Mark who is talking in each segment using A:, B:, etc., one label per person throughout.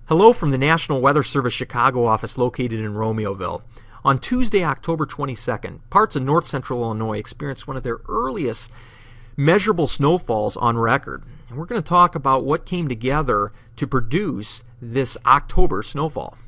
A: Hello from the National Weather Service Chicago office located in Romeoville. On Tuesday, October 22nd, parts of north central Illinois experienced one of their earliest measurable snowfalls on record. And we're going to talk about what came together to produce this October snowfall.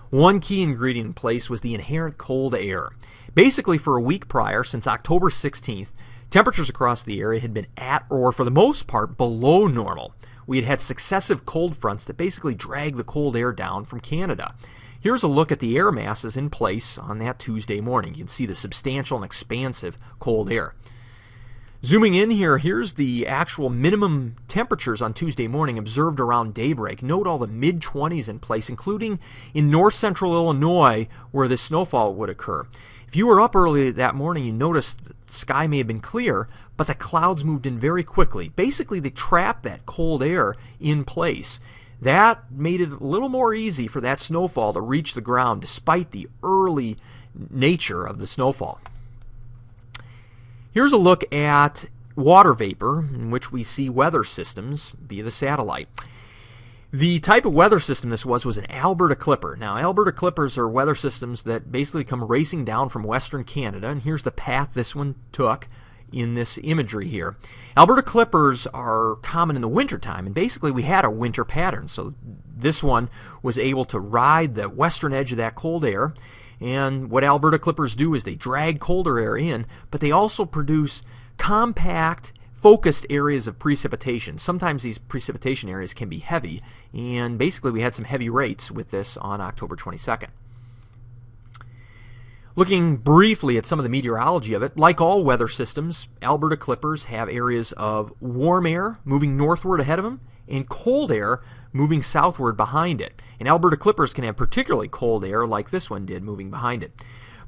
A: One key ingredient in place was the inherent cold air. Basically, for a week prior, since October 16th, temperatures across the area had been at or, for the most part, below normal. We had had successive cold fronts that basically dragged the cold air down from Canada. Here's a look at the air masses in place on that Tuesday morning. You can see the substantial and expansive cold air. Zooming in here, here's the actual minimum temperatures on Tuesday morning observed around daybreak. Note all the mid-20s in place, including in north central Illinois where this snowfall would occur. If you were up early that morning, you noticed the sky may have been clear, but the clouds moved in very quickly. Basically, they trapped that cold air in place. That made it a little more easy for that snowfall to reach the ground despite the early nature of the snowfall. Here's a look at water vapor, in which we see weather systems via the satellite. The type of weather system this was an Alberta Clipper. Now, Alberta Clippers are weather systems that basically come racing down from western Canada, and here's the path this one took in this imagery here. Alberta Clippers are common in the wintertime, and basically we had a winter pattern. So this one was able to ride the western edge of that cold air, and what Alberta Clippers do is they drag colder air in, but they also produce compact, focused areas of precipitation. Sometimes these precipitation areas can be heavy, and basically we had some heavy rates with this on October 22nd. Looking briefly at some of the meteorology of it, like all weather systems, Alberta Clippers have areas of warm air moving northward ahead of them and cold air moving southward behind it. And Alberta Clippers can have particularly cold air like this one did moving behind it.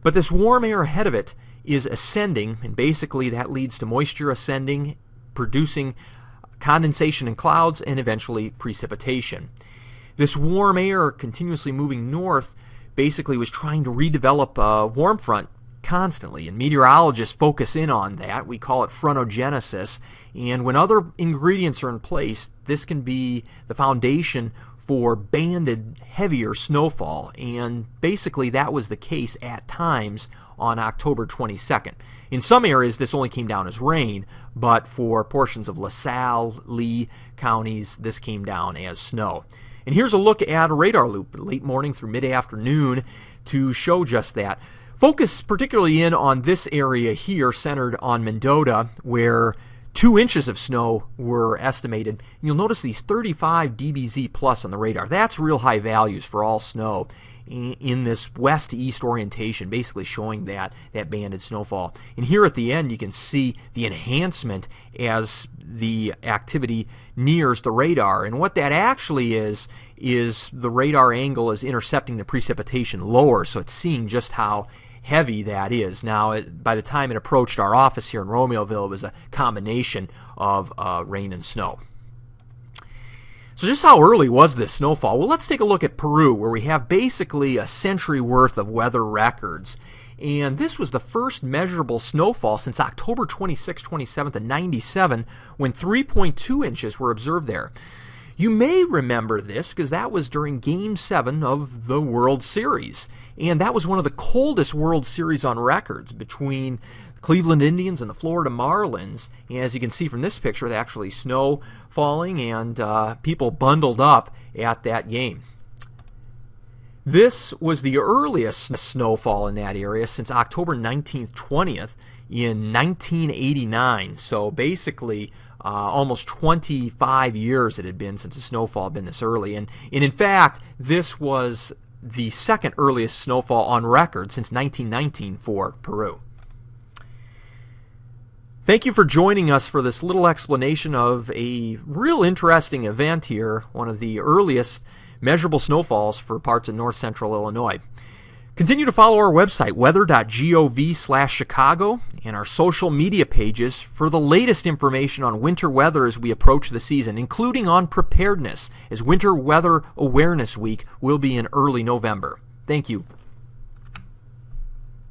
A: But this warm air ahead of it is ascending, and basically that leads to moisture ascending, producing condensation in clouds and eventually precipitation. This warm air continuously moving north basically was trying to redevelop a warm front constantly, and meteorologists focus in on that. We call it frontogenesis, and when other ingredients are in place, this can be the foundation for banded, heavier snowfall, and basically that was the case at times on October 22nd. In some areas this only came down as rain, but for portions of LaSalle, Lee counties, this came down as snow. And here's a look at a radar loop late morning through mid-afternoon to show just that. Focus particularly in on this area here centered on Mendota, where 2 inches of snow were estimated. You'll notice these 35 dBz plus on the radar. That's real high values for all snow in this west-east orientation, basically showing that banded snowfall. And here at the end you can see the enhancement as the activity nears the radar. And what that actually is the radar angle is intercepting the precipitation lower, so it's seeing just how heavy that is. Now, by the time it approached our office here in Romeoville, it was a combination of rain and snow. So just how early was this snowfall? Well, let's take a look at Peru, where we have basically a century worth of weather records. And this was the first measurable snowfall since October 26, 27th of 97, when 3.2 inches were observed there. You may remember this because that was during Game 7 of the World Series. And that was one of the coldest World Series on records between the Cleveland Indians and the Florida Marlins. And as you can see from this picture, actually snow falling and people bundled up at that game. This was the earliest snowfall in that area since October 19th, 20th in 1989. So basically almost 25 years it had been since a snowfall had been this early. And in fact, this was the second earliest snowfall on record since 1919 for Peru. Thank you for joining us for this little explanation of a real interesting event here, one of the earliest measurable snowfalls for parts of north central Illinois. Continue to follow our website, weather.gov/Chicago, and our social media pages for the latest information on winter weather as we approach the season, including on preparedness, as Winter Weather Awareness Week will be in early November. Thank you.